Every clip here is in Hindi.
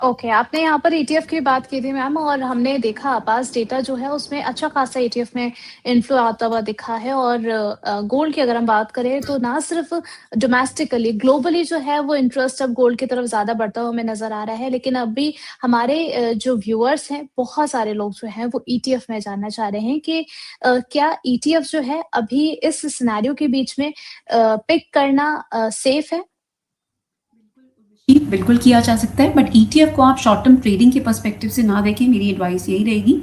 ओके, आपने यहाँ पर ईटीएफ की बात की थी मैम और हमने देखा पास डेटा जो है उसमें अच्छा खासा ईटीएफ में इन्फ्लो आता हुआ दिखा है और गोल्ड की अगर हम बात करें तो ना सिर्फ डोमेस्टिकली ग्लोबली जो है वो इंटरेस्ट अब गोल्ड की तरफ ज़्यादा बढ़ता हुआ हमें नज़र आ रहा है। लेकिन अभी हमारे जो व्यूअर्स हैं, बहुत सारे लोग जो हैं वो ईटीएफ में जानना चाह रहे हैं कि क्या ईटीएफ जो है अभी इस सिनेरियो के बीच में पिक करना सेफ है? बिल्कुल किया जा सकता है, बट ईटीएफ को आप शॉर्ट टर्म ट्रेडिंग के पर्सपेक्टिव से ना देखें, मेरी एडवाइस यही रहेगी।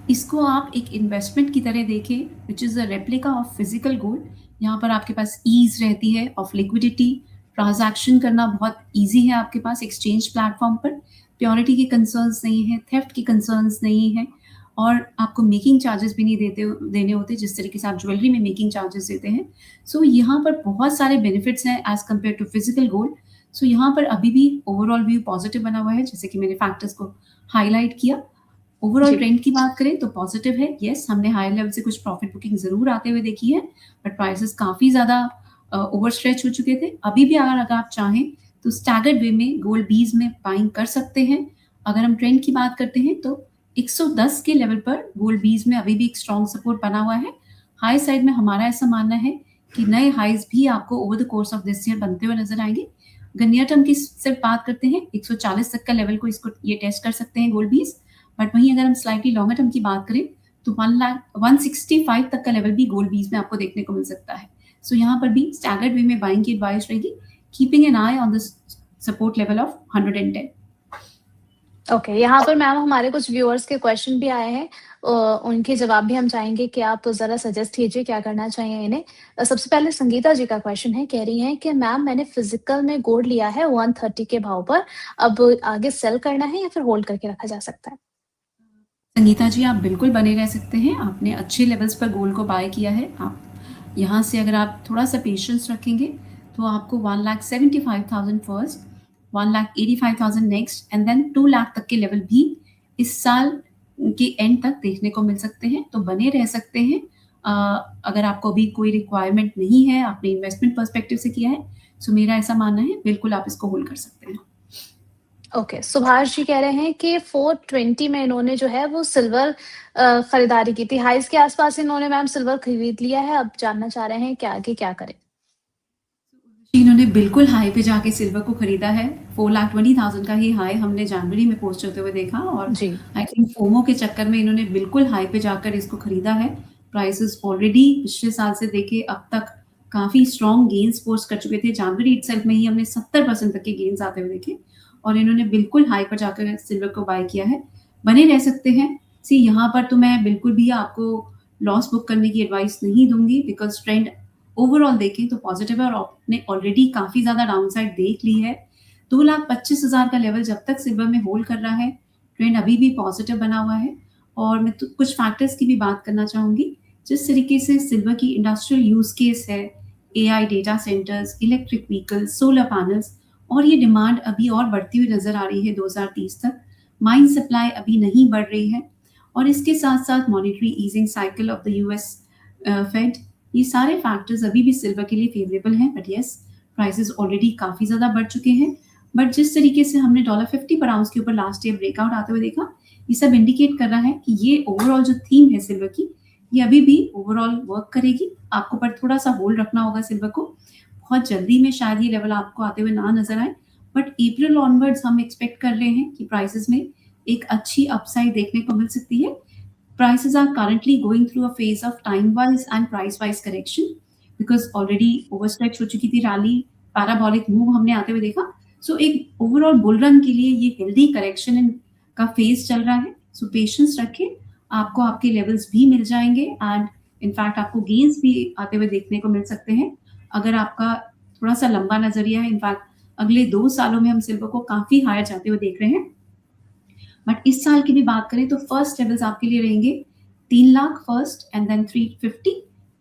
इसको आप एक इन्वेस्टमेंट की तरह देखें, which is a replica of physical gold. यहाँ पर आपके पास ईज रहती है ऑफ लिक्विडिटी, ट्रांजैक्शन करना बहुत ईजी है आपके पास एक्सचेंज प्लेटफॉर्म पर, प्योरिटी के कंसर्न्स नहीं है, थेफ्ट की कंसर्न्स नहीं है, और आपको मेकिंग चार्जेस भी नहीं देने होते जिस तरीके से आप ज्वेलरी में मेकिंग चार्जेस देते हैं। सो यहाँ पर बहुत सारे बेनिफिट्स हैं as compared to physical gold. So यहाँ पर अभी भी ओवरऑल व्यू पॉजिटिव बना हुआ है, जैसे कि मैंने फैक्टर्स को हाईलाइट किया। ओवरऑल जी। ट्रेंड की बात करें तो पॉजिटिव है। येस, हमने हायर लेवल से कुछ प्रॉफिट बुकिंग ज़रूर आते हुए देखी है, बट प्राइसेस काफ़ी ज़्यादा ओवर स्ट्रेच हो चुके थे। अभी भी अगर आप चाहें तो स्टैगर्ड वे में गोल्ड बीज में बाइंग कर सकते हैं। अगर हम ट्रेंड की बात करते हैं तो 110 के लेवल पर गोल्ड बीज में अभी भी एक स्ट्रॉन्ग सपोर्ट बना हुआ है। हाई साइड में हमारा ऐसा मानना है कि नए हाइज भी आपको over the course of this year बनते हुए नजर आएंगे। अगर नियर टर्म की सिर्फ बात करते हैं, 140 तक का लेवल को इसको ये टेस्ट कर सकते हैं गोल्ड बीज। बट वहीं अगर हम स्लाइटली लॉन्गर टर्म की बात करें तो 165 तक का लेवल भी गोल्ड बीज में आपको देखने को मिल सकता है। सो यहाँ पर भी स्टैगर्ड वे में बाइंग की एडवाइस रहेगी, keeping an I on the support level of 110। Okay, यहाँ पर मैम हमारे कुछ व्यूअर्स के क्वेश्चन भी आए हैं। उनके जवाब भी हम चाहेंगे कि आप ज़रा सजेस्ट कीजिए क्या करना चाहिए इन्हें। सबसे पहले संगीता जी का क्वेश्चन है, कह रही हैं कि मैम मैंने फिजिकल में गोल्ड लिया है 130 के भाव पर, अब आगे सेल करना है या फिर होल्ड करके रखा जा सकता है? संगीता जी, आप बिल्कुल बने रह सकते हैं। आपने अच्छे लेवल्स पर गोल्ड को बाय किया है। आप यहाँ से अगर आप थोड़ा सा पेशेंस रखेंगे तो आपको 1,75,000 first, 1,85,000 next and then 2 lakh तक के लेवल भी इस साल के एंड तक देखने को मिल सकते हैं। तो बने रह सकते हैं। अ, अगर आपको अभी कोई रिक्वायरमेंट नहीं है, आपने इन्वेस्टमेंट पर्सपेक्टिव से किया है, सो मेरा ऐसा मानना है बिल्कुल आप इसको होल्ड कर सकते हैं। ओके, सुभाष जी कह रहे हैं कि 420 में इन्होंने जो है वो सिल्वर खरीदारी की थी। हाइज़ के आस-पास इन्होंने मैम सिल्वर खरीद लिया है, अब जानना चाह रहे हैं कि आगे क्या करें? इन्होंने बिल्कुल हाई पे जाके सिल्वर को खरीदा है। 4,20,000 का ही हाई हमने जनवरी में पोस्ट होते हुए देखा, और जी। आई थिंक फोमो के चक्कर में इन्होंने बिल्कुल हाई पे जाकर इसको खरीदा है। प्राइसेस ऑलरेडी पिछले साल से देखे अब तक काफ़ी स्ट्रॉन्ग गेन्स पोस्ट कर चुके थे। जनवरी इटसेल्फ में ही हमने 70% तक के गेन्स आते हुए देखे, और इन्होंने बिल्कुल हाई पर जाकर सिल्वर को बाय किया है। बने रह सकते हैं। सी यहाँ पर तो मैं बिल्कुल भी आपको लॉस बुक करने की एडवाइस नहीं दूंगी, बिकॉज ट्रेंड ओवरऑल देखें तो पॉजिटिव है और आपने ऑलरेडी काफ़ी ज़्यादा डाउन साइड देख ली है। 2,25,000 का लेवल जब तक सिल्वर में होल्ड कर रहा है, ट्रेंड अभी भी पॉजिटिव बना हुआ है। और मैं तो कुछ फैक्टर्स की भी बात करना चाहूँगी। जिस तरीके से सिल्वर की इंडस्ट्रियल यूज़ केस है, AI data centres, electric vehicles, solar panels, और ये डिमांड अभी और बढ़ती हुई नज़र आ रही है 2030 तक। माइन सप्लाई अभी नहीं बढ़ रही है, और इसके साथ-साथ monetary easing cycle of the US Fed, ये सारे फैक्टर्स अभी भी सिल्वर के लिए फेवरेबल हैं। बट येस, प्राइसेस ऑलरेडी काफ़ी ज़्यादा बढ़ चुके हैं। बट जिस तरीके से हमने $50 पर आउंस के ऊपर लास्ट ईयर ब्रेकआउट आते हुए देखा, ये सब इंडिकेट कर रहा है कि ये ओवरऑल जो थीम है सिल्वर की, ये अभी भी ओवरऑल वर्क करेगी। आपको पर थोड़ा सा होल्ड रखना होगा सिल्वर को। बहुत जल्दी में शायद ये लेवल आपको आते हुए ना नजर आए, बट अप्रैल ऑनवर्ड्स हम एक्सपेक्ट कर रहे हैं कि प्राइसेस में एक अच्छी अपसाइड देखने को मिल सकती है। Prices are currently going through a phase of time-wise and price-wise correction, because already overstretch हो चुकी थी रैली, पैराबॉलिक मूव हमने आते हुए देखा। सो एक ओवरऑल बुल रन के लिए ये हेल्दी करेक्शन का फेज चल रहा है। सो पेशेंस रखें, आपको आपके लेवल्स भी मिल जाएंगे, एंड इनफैक्ट आपको गेन्स भी आते हुए देखने को मिल सकते हैं अगर आपका थोड़ा सा लंबा नजरिया है। इनफैक्ट अगले 2 सालों में हम सिल्वर को काफी हायर जाते हुए देख रहे हैं। बट इस साल की भी बात करें तो फर्स्ट लेवल्स आपके लिए रहेंगे 3 lakh first, and then 350,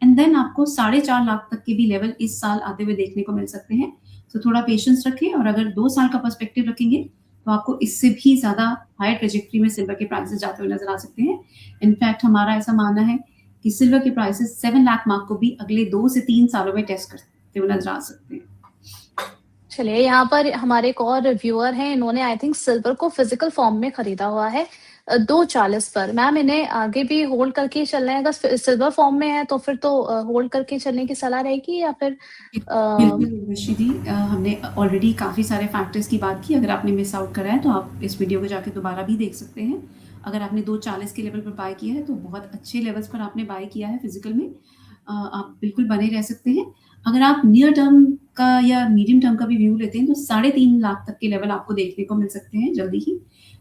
and then आपको 4.5 लाख तक के भी लेवल इस साल आते हुए देखने को मिल सकते हैं। तो थोड़ा पेशेंस रखें, और अगर 2 साल का पर्सपेक्टिव रखेंगे तो आपको इससे भी ज्यादा हायर ट्रेजेक्ट्री में सिल्वर के प्राइसेस जाते हुए नजर आ सकते हैं। इनफैक्ट हमारा ऐसा मानना है कि सिल्वर के प्राइसेस 7 लाख मार्क को भी अगले 2 से 3 सालों में टेस्ट करते हुए नजर आ सकते हैं। चलिए, यहाँ पर हमारे एक और व्यूअर हैं, इन्होंने आई थिंक सिल्वर को फिज़िकल फॉर्म में खरीदा हुआ है 240 पर। मैम इन्हें आगे भी होल्ड करके ही चलना है? अगर सिल्वर फॉर्म में है तो फिर तो होल्ड करके चलने की सलाह रहेगी या फिर अ, बिल्कुल उर्वशी दी, हमने ऑलरेडी काफ़ी सारे फैक्टर्स की बात की। अगर आपने मिस आउट करा है तो आप इस वीडियो को जाके दोबारा भी देख सकते हैं। अगर आपने 240 के लेवल पर बाय किया है तो बहुत अच्छे लेवल्स पर आपने बाय किया है फिजिकल में। आप बिल्कुल बने रह सकते हैं। अगर आप नियर टर्म का या मीडियम टर्म का भी व्यू लेते हैं तो 3.5 लाख तक के लेवल आपको देखने को मिल सकते हैं जल्दी ही।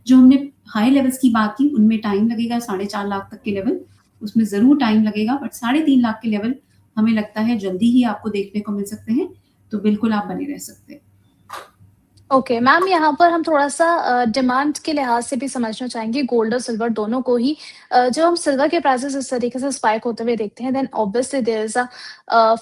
जो हमने हाई लेवल्स की बात की उनमें टाइम लगेगा, 4.5 लाख तक के लेवल उसमें ज़रूर टाइम लगेगा, बट 3.5 लाख के लेवल हमें लगता है जल्दी ही आपको देखने को मिल सकते हैं, तो बिल्कुल आप बने रह सकते हैं। ओके मैम, यहाँ पर हम थोड़ा-सा डिमांड के लिहाज से भी समझना चाहेंगे गोल्ड और सिल्वर दोनों को ही। जब हम सिल्वर के प्राइसेज़ इस तरीके से स्पाइक होते हुए देखते हैं, then obviously there is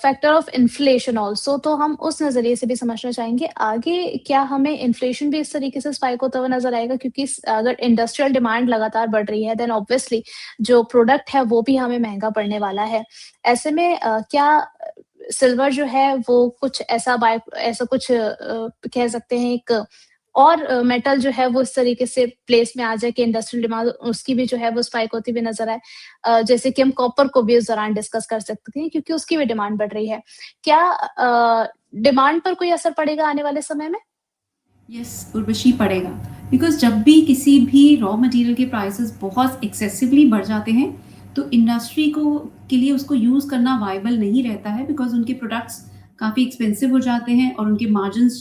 factor of inflation also, तो हम उस नज़रिए से भी समझना चाहेंगे आगे क्या हमें इन्फ्लेशन भी इस तरीके से स्पाइक होता हुआ नज़र आएगा? क्योंकि अगर इंडस्ट्रियल डिमांड लगातार बढ़ रही है, देन ऑब्वियसली जो प्रोडक्ट है वो भी हमें महँगा पड़ने वाला है। ऐसे में क्या सिल्वर जो है वो कुछ ऐसा कुछ कह सकते हैं एक और मेटल जो है वो इस तरीके से प्लेस में आ जाए कि इंडस्ट्रियल डिमांड उसकी भी जो है वो स्पाइक होती हुई नज़र आए। जैसे कि हम कॉपर को भी इस दौरान डिस्कस कर सकते हैं क्योंकि उसकी भी डिमांड बढ़ रही है। क्या डिमांड पर कोई असर पड़ेगा आने वाले समय में? यस, उर्वशी पड़ेगा, बिकॉज़ जब भी किसी भी रॉ मटेरियल के प्राइसेस बहुत एक्सेसिवली बढ़ जाते हैं, तो इंडस्ट्री को के लिए उसको यूज़ करना वायबल नहीं रहता है, बिकॉज़ उनके प्रोडक्ट्स काफ़ी एक्सपेंसिव हो जाते हैं और उनके मार्जिन्स,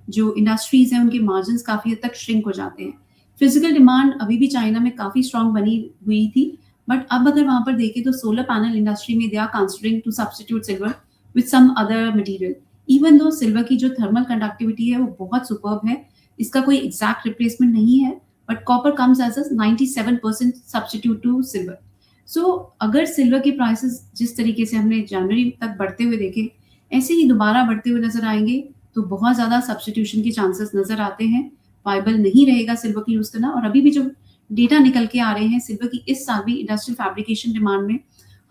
जो इंडस्ट्रीज़ हैं, उनके मार्जिन्स काफ़ी हद तक श्रिंक हो जाते हैं। फिज़िकल डिमांड अभी भी चाइना में काफ़ी स्ट्रॉन्ग बनी हुई थी, बट अब अगर वहाँ पर देखें तो सोलर पैनल इंडस्ट्री में they are considering to substitute silver with some other material. Even though silver की जो थर्मल कंडक्टिविटी है वो बहुत सुपर्ब है, इसका कोई एग्जैक्ट रिप्लेसमेंट नहीं है, but copper comes as a 97% substitute to silver. So अगर सिल्वर के प्राइसेस जिस तरीके से हमने जनवरी तक बढ़ते हुए देखे, ऐसे ही दोबारा बढ़ते हुए नजर आएंगे, तो बहुत ज़्यादा सब्स्टिट्यूशन के चांसेस नजर आते हैं। वाइबल नहीं रहेगा सिल्वर की यूज़ करना। और अभी भी जो डेटा निकल के आ रहे हैं सिल्वर की, इस साल भी इंडस्ट्रियल फैब्रिकेशन डिमांड में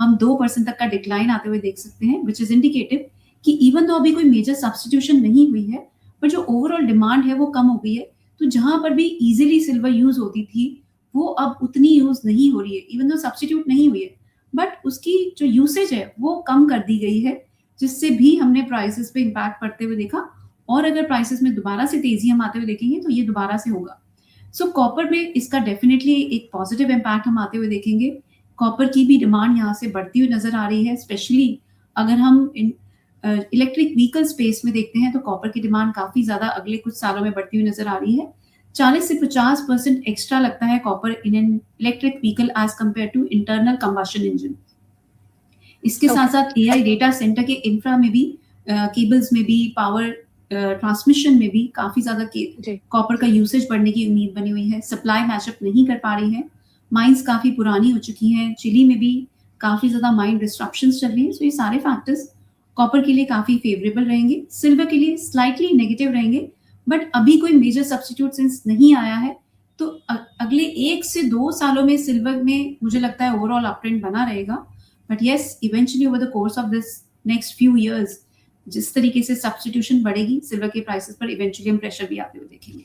हम 2% तक का डिक्लाइन आते हुए देख सकते हैं, विच इज़ इंडिकेटिव कि इवन तो अभी कोई मेजर सब्स्टिट्यूशन नहीं हुई है, पर जो ओवरऑल डिमांड है वो कम हो गई है। तो जहाँ पर भी ईज़िली सिल्वर यूज़ होती थी, वो अब उतनी यूज़ नहीं हो रही है, इवन दो सब्स्टिट्यूट नहीं हुई है। बट उसकी जो यूसेज है वो कम कर दी गई है, जिससे भी हमने प्राइसेस पे इम्पैक्ट पड़ते हुए देखा। और अगर प्राइसेस में दोबारा से तेज़ी हम आते हुए देखेंगे तो ये दोबारा से होगा। सो कॉपर में इसका डेफिनिटली एक पॉजिटिव इम्पैक्ट हम आते हुए देखेंगे। कॉपर की भी डिमांड यहाँ से बढ़ती हुई नज़र आ रही है, स्पेशली अगर हम इलेक्ट्रिक व्हीकल स्पेस में देखते हैं तो कॉपर की डिमांड काफ़ी ज़्यादा अगले कुछ सालों में बढ़ती हुई नज़र आ रही है। 40 से 50% एक्स्ट्रा लगता है copper in an electric vehicle as compare to internal combustion engine. इसके ओके, साथ-साथ एआई डेटा सेंटर के इंफ्रा में भी, केबल्स में भी, पावर ट्रांसमिशन में भी काफ़ी ज़्यादा के जी। कॉपर का यूसेज बढ़ने की उम्मीद बनी हुई है। सप्लाई मैचअप नहीं कर पा रही है। माइन्स काफ़ी पुरानी हो चुकी हैं। चिली में भी काफ़ी ज़्यादा माइन डिस्ट्रप्शंस चल रही हैं। सो ये सारे फैक्टर्स कॉपर के लिए काफ़ी फेवरेबल रहेंगे। सिल्वर के लिए स्लाइटली नेगेटिव रहेंगे, बट अभी कोई मेजर सब्स्टिट्यूट सिंस नहीं आया है, तो अगले 1 से 2 सालों में सिल्वर में मुझे लगता है ओवरऑल अप ट्रेंड बना रहेगा। But yes, eventually over the course of this next few years, जिस तरीके से सब्स्टिट्यूशन बढ़ेगी सिल्वर के प्राइसेस पर, इवेंचुअली हम प्रेशर भी आते हुए देखेंगे।